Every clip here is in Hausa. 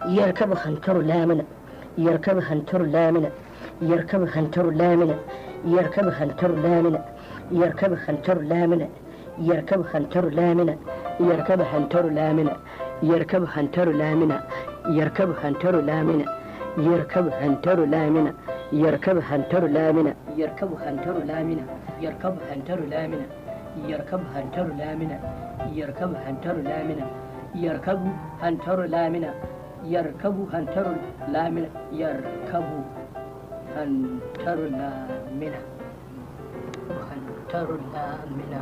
يركب هنتر لامنة، يركب هنتر لامنة، يركب هنتر لامنة، يركب هنتر لامنة، يركب هنتر لامنة، يركب هنتر لامنة، يركب هنتر لامنة، يركب هنتر لامنة، يركب هنتر لامنة، يركب هنتر لامنة، يركب هنتر لامنة، يركب هنتر لامنة، يركب هنتر لامنة، يركب هنتر لامنة، يركب هنتر لامنة، يركب هنتر لامنة، يركب هنتر لامنة، يركب هنتر لامنة، هنتر لامنة،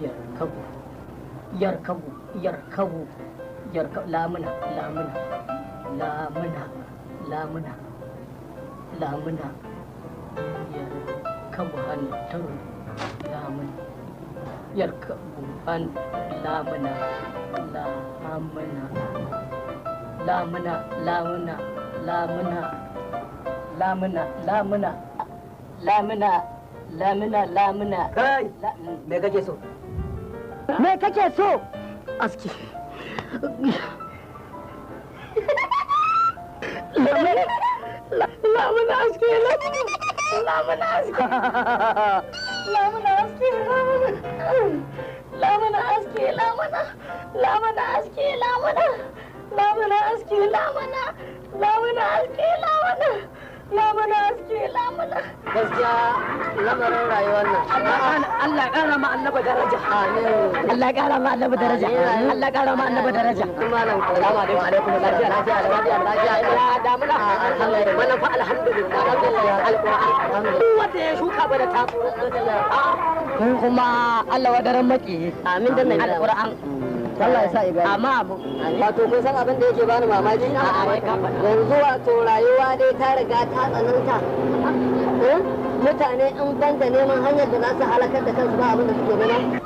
يركب يركب يركب يركب لامنة لامنة لامنة لامنة لامنة يركب هنتر لامنة يركب هن لامنة لامنة لامنة لامنة لامنة لامنة لامنة لامنة لامنة لامنة kai me kake so me kake so aski lamuna aski lamuna aski lamuna aski lamuna aski lamuna lamuna aski lamuna lamuna aski lamuna lamuna aski lamuna lamuna aski lamuna gaskiya lamarin rayuwar nan Allah ya kara ma annaba daraja Allah ya kara ma annaba daraja Allah ya kara ma annaba daraja malam salamu alaikum lafiya lafiya lafiya ina damuna alhamdulillah mana fa alhamdulillah alquran wanda ya shuka bada ta kuma Allah wadaran maki amin da nan alquran Allah ya sa iga amma wato kun san abin da yake bani mamaki yanzu wato rayuwa dai ta riga ta tsananta mutane in banda neman hanyar da za su halakar da kansu ba abin da suke nema